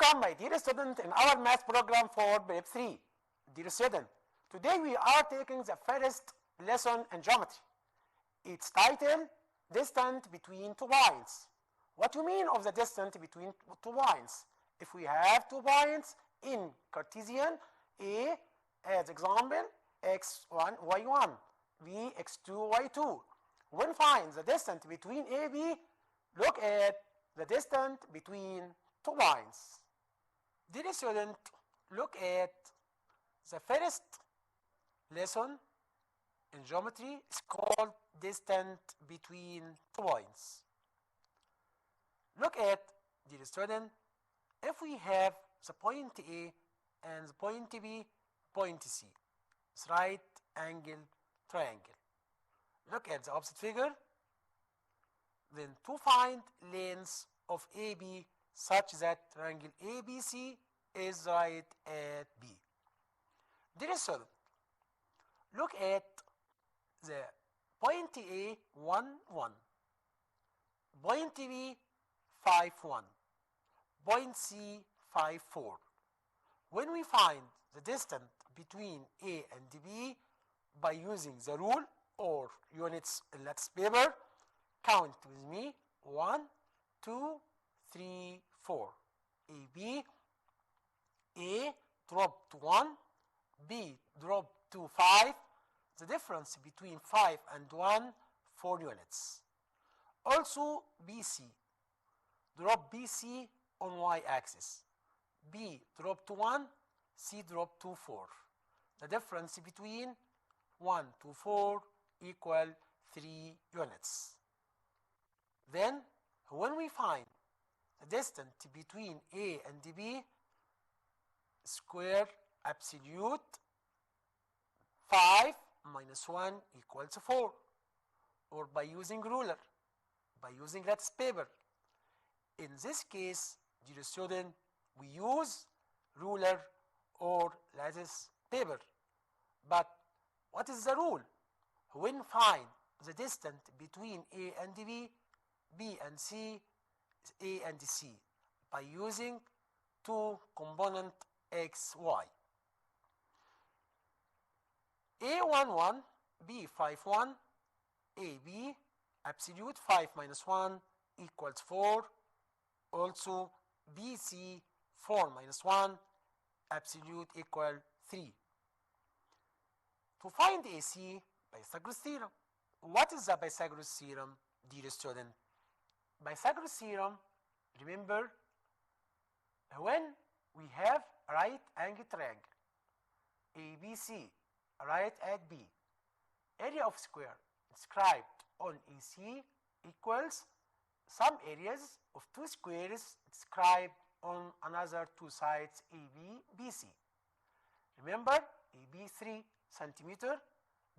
Welcome, my dear student, in our math program for Prep 3. Dear student, today we are taking the first lesson in geometry. Its title, Distance Between Two Points. What do you mean of the distance between 2 points? If we have 2 points in Cartesian, A, as example, x1, y1, b, x2, y2. When find the distance between A, B, look at the distance between 2 points. Dear student, look at the first lesson in geometry. It's called distance between 2 points. Look at, dear student, if we have the point A and the point B, point C, it's right angle triangle. Look at the opposite figure. Then to find length of AB such that triangle ABC is right at B. Dear student, look at the point A 1, 1, point B 5, 1, point C 5, 4. When we find the distance between A and B by using the rule or units in lattice paper, count with me 1, 2, 3, 4. AB, A drop to 1, B drop to 5. The difference between 5 and 1, 4 units. Also BC, drop BC on y-axis. B drop to 1, C drop to 4. The difference between 1 to 4 equal 3 units. Then when we find the distance between A and B, square absolute 5 minus 1 equals 4, or by using ruler, by using lattice paper. In this case, dear student, we use ruler or lattice paper. But what is the rule? When find the distance between A and B, B and C, A and C, by using 2 component x, y. A11, B51, AB, absolute 5 minus 1 equals 4. Also BC 4 minus 1, absolute equal 3. To find AC, Pythagoras theorem. What is the Pythagoras theorem, dear student? Pythagoras theorem, remember, when we have a right angle triangle, ABC, right at B, area of square inscribed on AC equals some areas of 2 squares inscribed on another 2 sides AB, BC. Remember, AB 3 centimeter,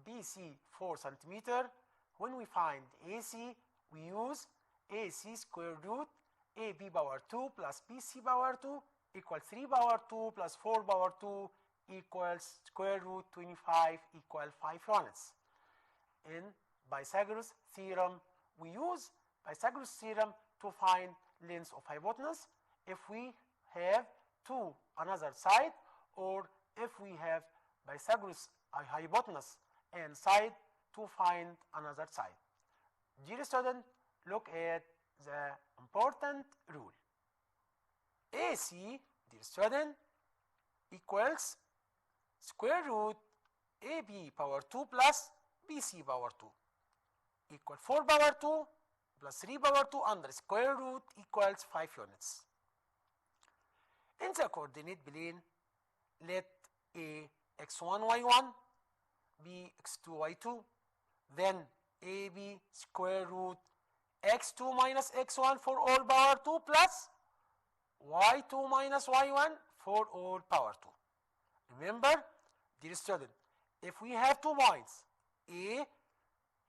BC 4 centimeter. When we find AC, we use AC square root AB power 2 plus BC power 2 equals 3 power 2 plus 4 power 2 equals square root 25 equal 5 units. In Pythagoras theorem, we use Pythagoras theorem to find length of hypotenuse if we have 2 another side, or if we have Pythagoras hypotenuse and side to find another side. Dear student, look at the important rule. AC, dear student, equals square root AB power 2 plus BC power 2 equal 4 power 2 plus 3 power 2 under square root equals 5 units. In the coordinate plane, let A x1 y1, B x2 y2, then AB square root x2 minus x1 for all power 2 plus y2 minus y1 for all power 2. Remember, dear student, if we have 2 points, A,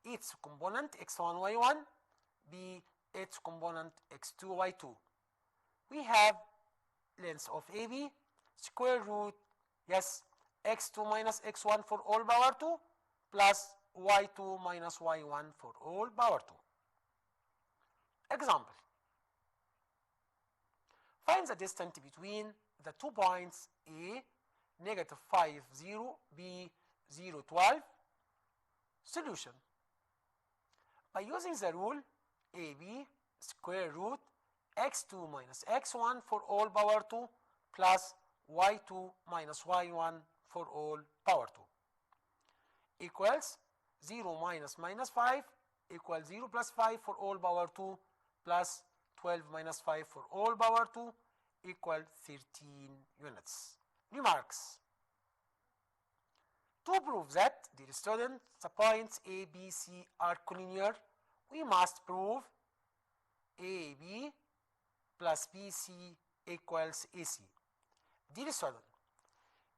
its component x1 y1, B, its component x2 y2, we have length of AB square root, yes, x2 minus x1 for all power 2 plus y2 minus y1 for all power 2. Example. Find the distance between the 2 points A, negative 5, 0, B, 0, 12. Solution. By using the rule AB square root x2 minus x1 for all power 2 plus y2 minus y1 for all power 2 equals 0 minus 5 equals 0 plus 5 for all power 2 plus 12 minus 5 for all power 2 equal 13 units. Remarks. To prove that, dear student, the points A, B, C are collinear, we must prove AB plus BC equals AC. Dear student,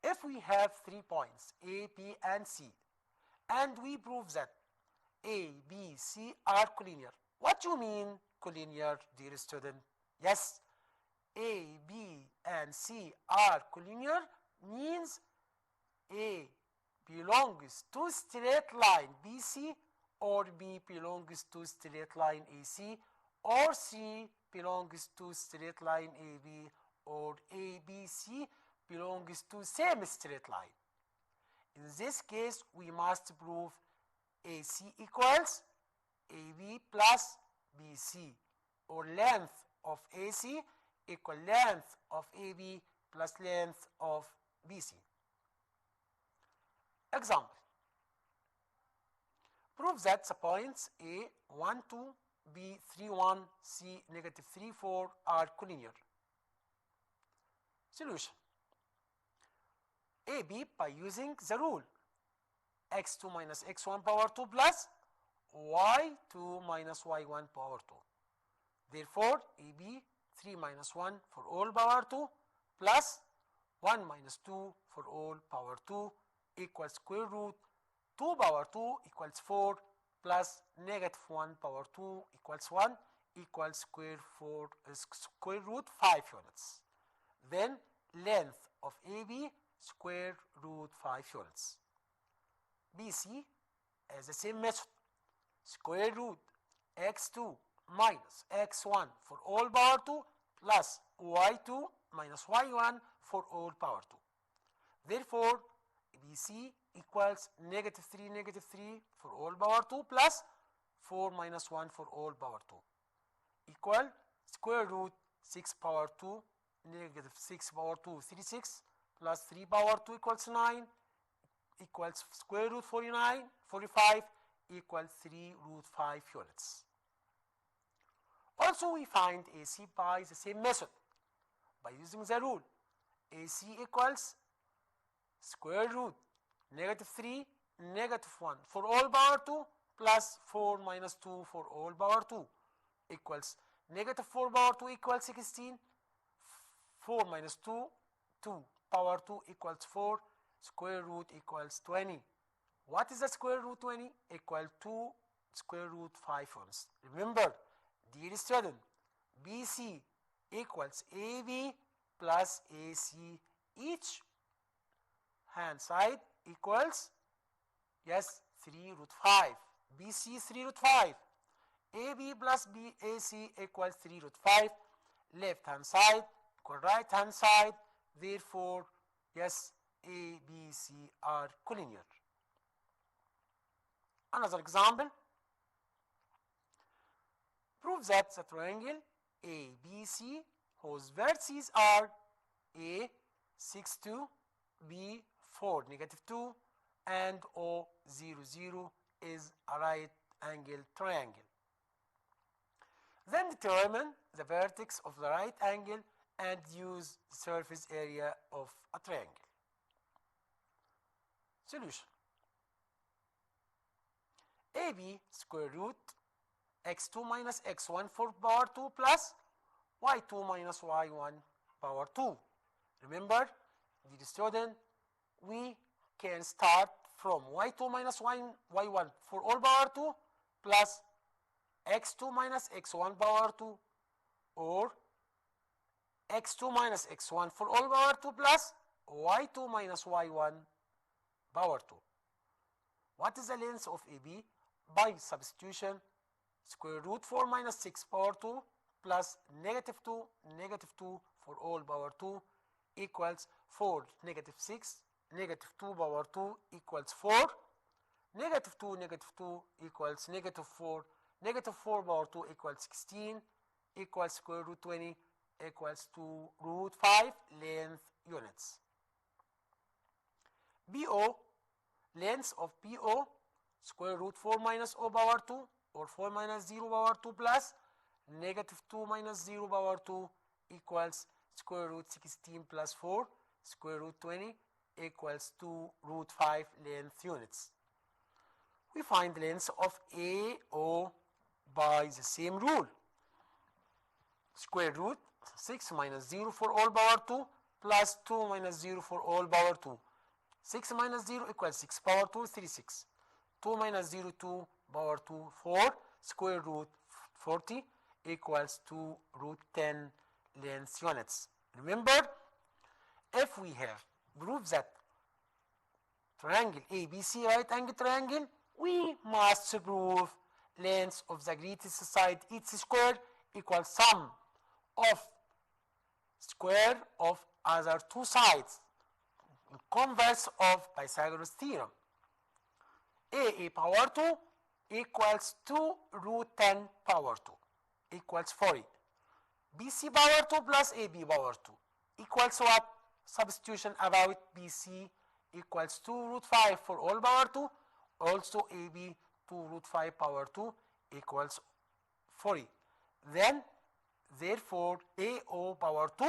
if we have 3 points A, B, and C, and we prove that A, B, C are collinear, what do you mean collinear, dear student? Yes, A, B, and C are collinear means A belongs to straight line BC, or B belongs to straight line AC, or C belongs to straight line AB, or ABC belongs to same straight line. In this case, we must prove AC equals AB plus BC, or length of AC equal length of AB plus length of BC. Example. Prove that the points A, 1, 2, B, 3, 1, C, negative 3, 4 are collinear. Solution. AB by using the rule x2 minus x1 power 2 plus y2 minus y1 power 2. Therefore, AB 3 minus 1 for all power 2 plus 1 minus 2 for all power 2 equals square root 2 power 2 equals 4 plus negative 1 power 2 equals 1 equals square root 5 units. Then length of AB square root 5 units. BC as the same method, square root x2 minus x1 for all power 2 plus y2 minus y1 for all power 2. Therefore, BC equals negative 3 for all power 2 plus 4 minus 1 for all power 2 equal square root 6 power 2 negative 6 power 2 36 plus 3 power 2 equals 9 equals square root 45 equals 3 root 5 units. Also, we find AC by the same method by using the rule AC equals square root negative 3 negative 1 for all power 2 plus 4 minus 2 for all power 2 equals negative 4 power 2 equals 16, 4 minus 2, 2 power 2 equals 4, square root equals 20. What is the square root 20? Equal to square root 5 ones. Remember, dear student, BC equals AB plus AC. Each hand side equals, yes, 3 root 5. BC 3 root 5. AB plus BAC equals 3 root 5. Left hand side equal right hand side. Therefore, yes, ABC are collinear. Another example. Prove that the triangle ABC whose vertices are A 6, 2, B 4, negative 2, and O 0, 0 is a right angle triangle. Then determine the vertex of the right angle and use the surface area of a triangle. Solution. AB square root x2 minus x1 for power 2 plus y2 minus y1 power 2. Remember, dear student, we can start from y2 minus y1 for all power 2 plus x2 minus x1 power 2, or x2 minus x1 for all power 2 plus y2 minus y1 power 2. What is the length of AB? By substitution, square root 4 minus 6 power 2 plus negative 2 for for all power 2 equals 4 negative 6, negative 2 power 2 equals 4, negative 2 equals negative 4, negative 4 power 2 equals 16, equals square root 20 equals 2 root 5 length units. BO, length of BO, square root 4 minus O power 2 or 4 minus 0 power 2 plus negative 2 minus 0 power 2 equals square root 16 plus 4 square root 20 equals 2 root 5 length units. We find the length of AO by the same rule. Square root 6 minus 0 for all power 2 plus 2 minus 0 for all power 2. 6 minus 0 equals 6 power 2, 36. 2 minus 0, 2 power 2, 4. Square root 40 equals 2 root 10 length units. Remember, if we have proved that triangle ABC right angle triangle, we must prove length of the greatest side its square equals sum of square of other two sides, converse of Pythagoras theorem. AA power 2 equals 2 root 10 power 2 equals 40. BC power 2 plus AB power 2 equals what? Substitution about BC equals 2 root 5 for all power 2, also AB 2 root 5 power 2 equals 40. Then therefore AO power 2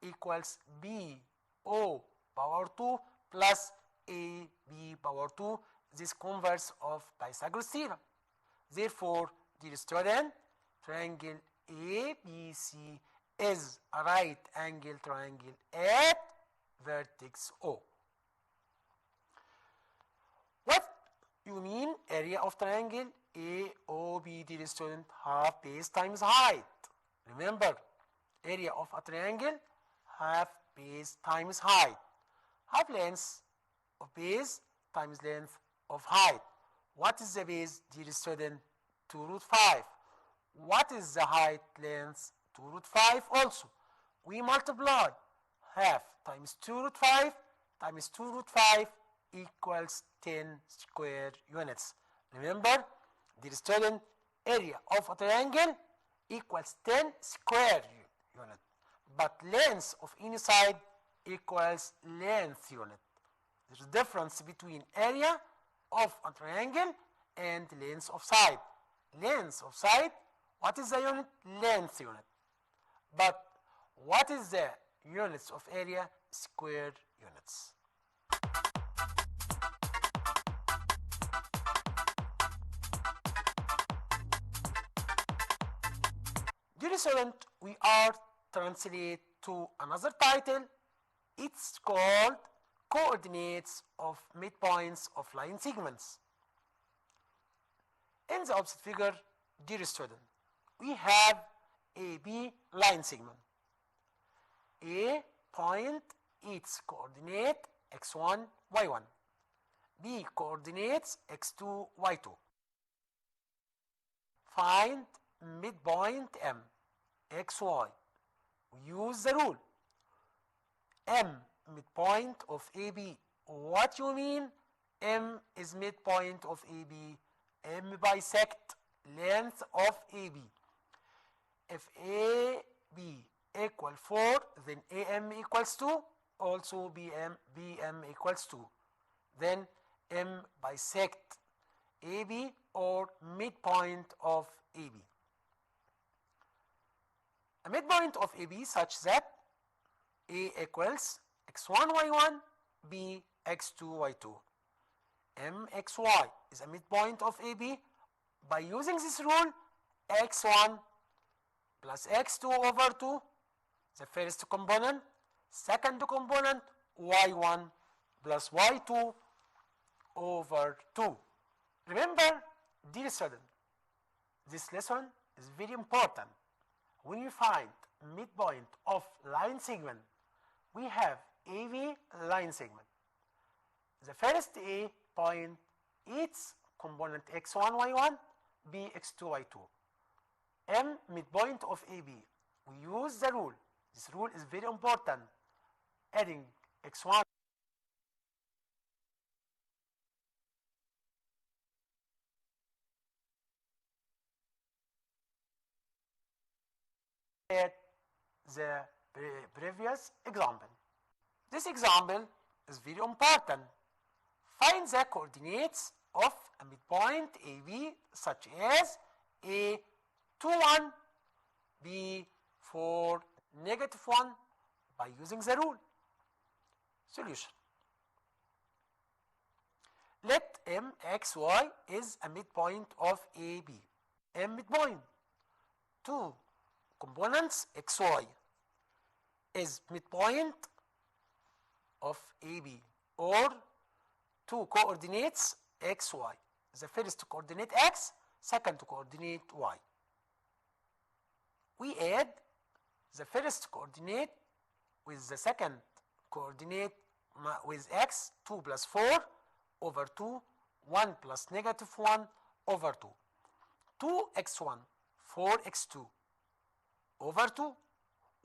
equals BO power 2 plus AB power 2, this converse of Pythagoras theorem. Therefore, dear student, triangle ABC is a right angle triangle at vertex O. What you mean area of triangle AOB, dear student? Half base times height. Remember, area of a triangle, half base times height. Half length of base times length of height. What is the base, dear student? 2 root 5. What is the height length? 2 root 5 also. We multiply half times 2 root 5 times 2 root 5 equals 10 square units. Remember, dear student, area of a triangle equals 10 square unit, but length of any side equals length unit. There's a difference between area of a triangle and length of side. Length of side, what is the unit? Length unit. But what is the units of area? Square units. Dear student, we are translate to another title. It's called coordinates of midpoints of line segments. In the opposite figure, dear student, we have AB line segment. A point, its coordinate x1, y1. B coordinates x2, y2. Find midpoint M, xy. We use the rule. M, midpoint of AB. What you mean? M is midpoint of AB. M bisect length of AB. If AB equal 4, then AM equals 2. Also BM equals 2. Then M bisect AB or midpoint of AB. A midpoint of AB such that A equals x1, y1, B x2, y2. MXY is a midpoint of AB. By using this rule, x1 plus x2 over 2, the first component, second component, y1 plus y2 over 2. Remember, dear student, this lesson is very important. When you find midpoint of line segment, we have AB line segment. The first A point, its component x1, y1, B x2, y2. M midpoint of AB. We use the rule. This rule is very important. Adding x1 at the previous example. This example is very important. Find the coordinates of a midpoint AB such as A 2, 1, B 4, negative 1 by using the rule. Solution. Let MXY is a midpoint of AB. M midpoint. Two components XY is midpoint of AB, or two coordinates XY. The first coordinate X, second coordinate Y. We add the first coordinate with the second coordinate with X, 2 plus 4 over 2, 1 plus negative 1 over 2. 2x1, 4x2 over 2,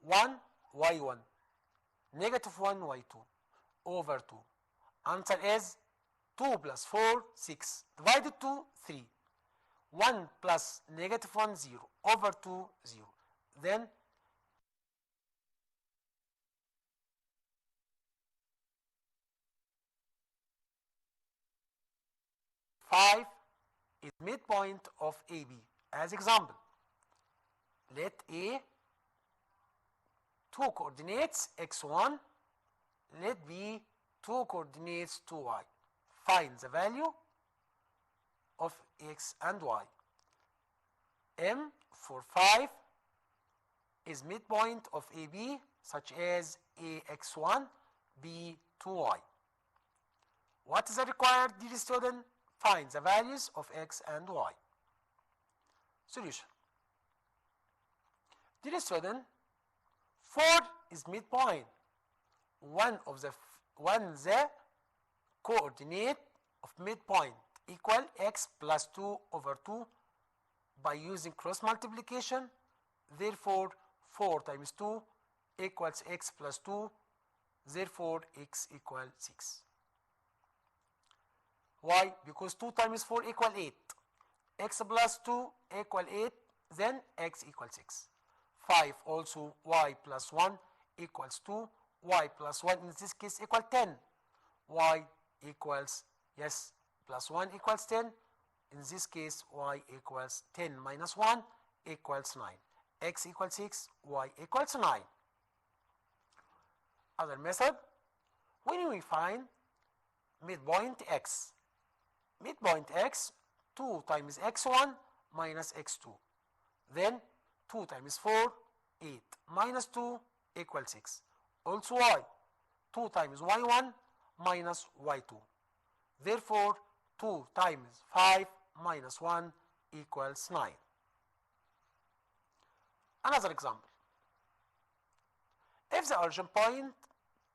1 y1, negative 1 y2 over 2. Answer is 2 plus 4, 6, divided 2, 3. 1 plus negative 1, 0, over 2, 0. Then 5 is midpoint of AB. As example, let A, two coordinates x1, let B, two coordinates 2y. Find the value of x and y. M for 5 is midpoint of AB, such as AX1, B 2y. What is the required, dear student? Find the values of x and y. Solution. Dear student, 4 is midpoint. One the coordinate of midpoint equal x plus 2 over 2 by using cross multiplication. Therefore, 4 times 2 equals x plus 2. Therefore, x equals 6. Why? Because 2 times 4 equal 8. X plus 2 equal 8. Then x equals 6. 5 also, y plus 1 equals 2. Y plus 1 in this case equal 10. Y equals, yes, plus 1 equals 10. In this case, y equals 10 minus 1 equals 9. X equals 6, y equals 9. Other method, when we find midpoint x. Midpoint x, 2 times x1 minus x2. Then 2 times 4, 8 minus 2 equals 6. Also y, 2 times y1 minus y2. Therefore, 2 times 5 minus 1 equals 9. Another example. If the origin point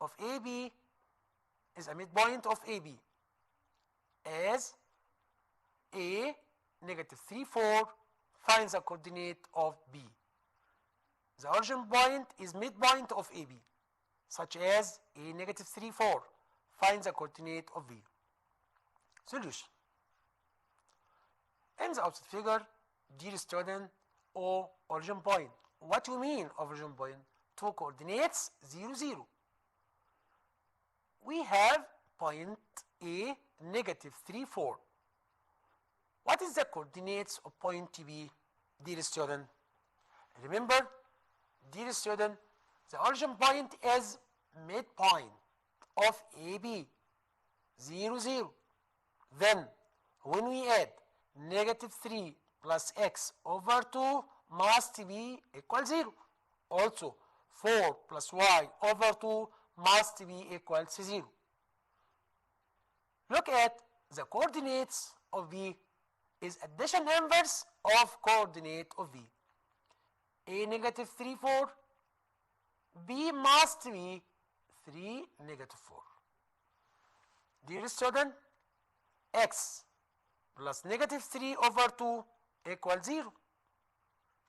of AB is a midpoint of AB as A, negative 3, 4, find the coordinate of B. The origin point is midpoint of AB, such as A, negative 3, 4. Find the coordinate of B. Solution. In the opposite figure, dear student, O origin point. What do you mean origin point? Two coordinates 0, 0. We have point A, negative 3, 4. What is the coordinates of point B, dear student? Remember, dear student, the origin point is midpoint of AB, 0, 0. Then, when we add negative 3 plus x over 2 must be equal 0. Also, 4 plus y over 2 must be equal to 0. Look at the coordinates of B is addition inverse of coordinate of B. A, negative 3, 4. B must be 3, negative 4. Dear student, x plus negative 3 over 2 equals 0.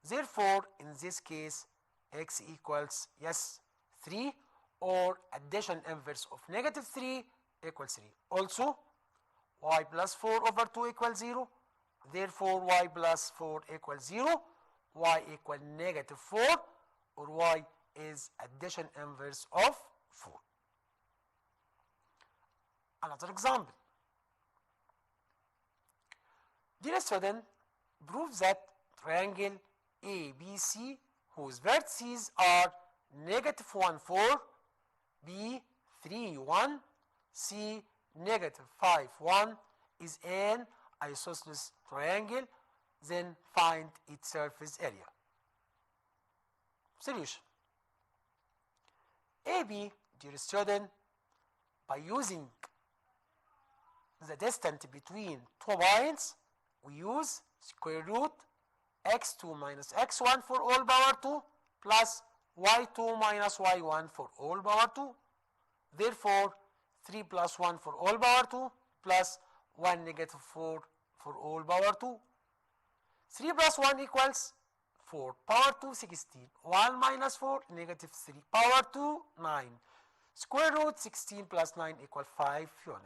Therefore, in this case, x equals, yes, 3, or addition inverse of negative 3 equals 3. Also, y plus 4 over 2 equals 0. Therefore, y plus 4 equals 0, y equal negative 4, or y is addition inverse of 4. Another example. Dear student, prove that triangle ABC, whose vertices are negative 1, 4, B, 3, 1, C, negative 5, 1, is an isosceles triangle, then find its surface area. Solution. AB, dear student, by using the distance between 2 points, we use square root x2 minus x1 for all power 2 plus y2 minus y1 for all power 2. Therefore, 3 plus 1 for all power 2 plus 1 negative 4 for all power 2. 3 plus 1 equals 4 power 2, 16. 1 minus 4, negative 3 power 2, 9. Square root 16 plus 9 equals 5 unit.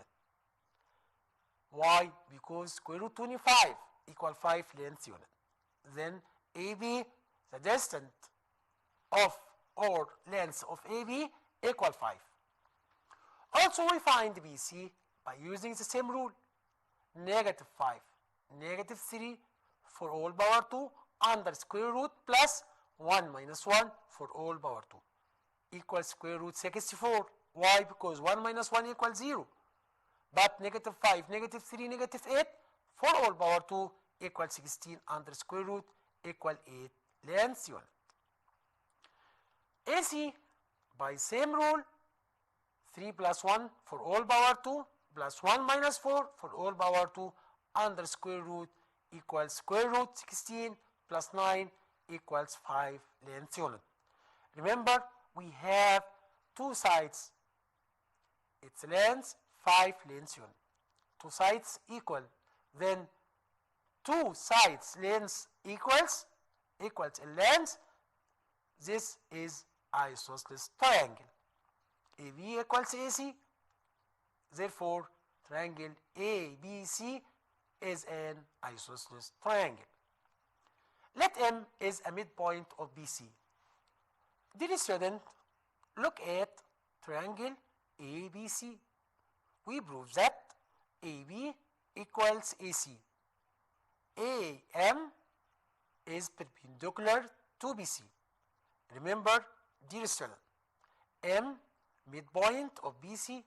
Why? Because square root 25 equals 5 length unit. Then AB, the distance of or length of AB equal 5. Also, we find BC by using the same rule. Negative 5, negative 3 for all power 2 under square root plus 1 minus 1 for all power 2 equals square root 64. Why? Because 1 minus 1 equals 0. But negative 5, negative 3, negative 8 for all power 2 equals 16 under square root equal 8 length unit. AC by same rule, 3 plus 1 for all power 2 plus 1 minus 4 for all power 2 under square root equals square root 16 plus 9 equals 5 length unit. Remember, we have two sides. Its length 5 length unit. Two sides equal. Then two sides length equals in length. This is isosceles triangle. AB equals AC. Therefore, triangle ABC is an isosceles triangle. Let M is a midpoint of BC. Dear student, look at triangle ABC. We prove that AB equals AC. AM is perpendicular to BC. Remember, dear student, M midpoint of BC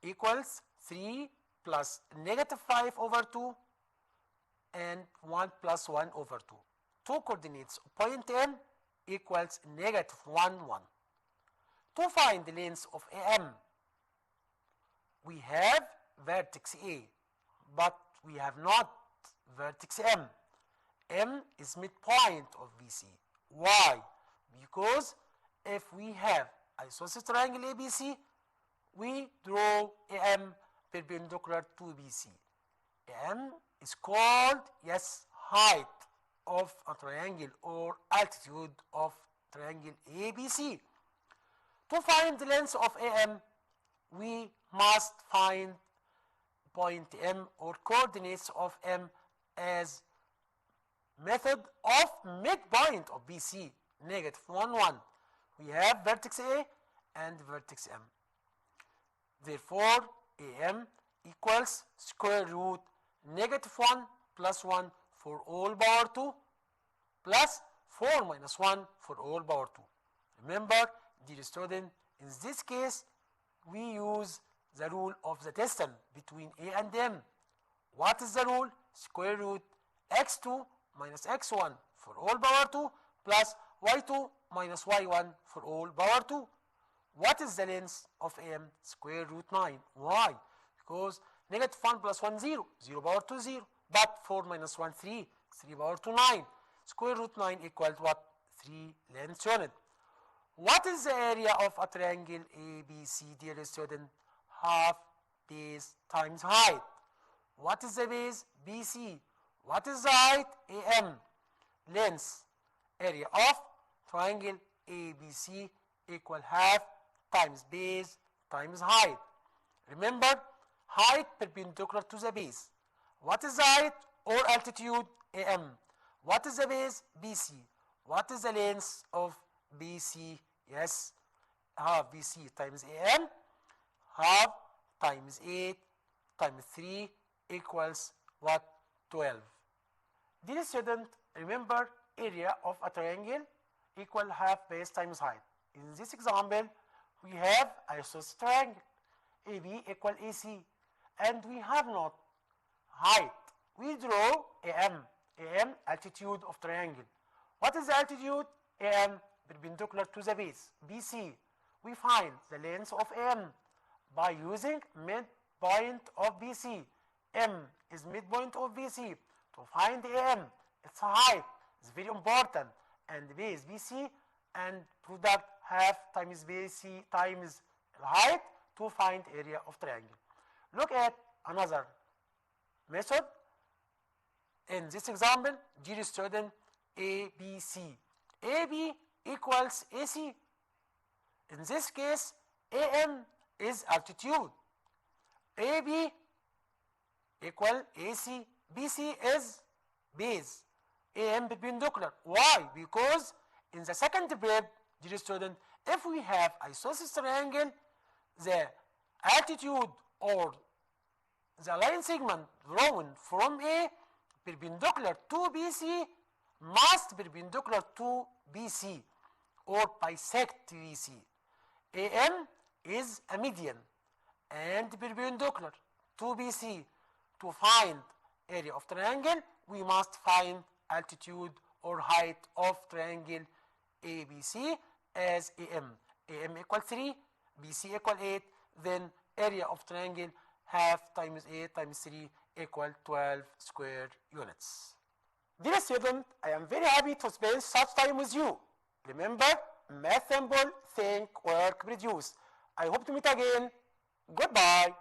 equals 3 plus negative 5 over 2 and 1 plus 1 over 2. Two coordinates of point M equals negative 1, 1. To find the length of AM, we have vertex A, but we have not vertex M. M is midpoint of BC. Why? Because if we have isosceles triangle ABC, we draw AM perpendicular to BC. AM is called, yes, height of a triangle or altitude of triangle ABC. To find the length of AM, we must find point M or coordinates of M as method of midpoint of BC, negative 1, 1. We have vertex A and vertex M. Therefore, AM equals square root negative 1 plus 1 for all power 2 plus 4 minus 1 for all power 2. Remember, dear student, in this case, we use the rule of the distance between A and M. What is the rule? Square root x2 minus x1 for all power 2 plus y2 minus y1 for all power 2. What is the length of AM? Square root 9. Why? Because negative 1 plus 1, 0. 0 power 2, 0. But 4 minus 1, 3. 3 power 2, 9. Square root 9 equals what? 3 length unit. What is the area of a triangle ABC, dear student? Half base times height. What is the base? BC. What is the height? AM. Length. Area of triangle ABC equal half times base times height. Remember, height perpendicular to the base. What is the height or altitude? AM. What is the base? BC. What is the length of BC? Yes, half BC times AM, half times 8 times 3 equals what? 12. Dear student, remember, area of a triangle equal half base times height. In this example, we have isosceles triangle, AB equal AC, and we have not height. We draw AM, altitude of triangle. What is the altitude? AM perpendicular to the base, BC. We find the length of AM by using midpoint of BC. M is midpoint of BC. To find AM, its height is very important, and base BC and product half times BC times height to find area of triangle. Look at another method. In this example, dear student, ABC. AB equals AC. In this case, AM is altitude. AB equal AC. BC is base. AM perpendicular. Why? Because in the second step, dear student, if we have isosceles triangle, the altitude or the line segment drawn from A perpendicular to BC must perpendicular to BC or bisect BC. AM is a median and perpendicular to BC. To find area of triangle, we must find altitude or height of triangle ABC as AM. AM equal 3, BC equal 8, then area of triangle half times 8 times 3 equal 12 square units. Dear student, I am very happy to spend such time with you. Remember, math simple, think, work, produce. I hope to meet again. Goodbye.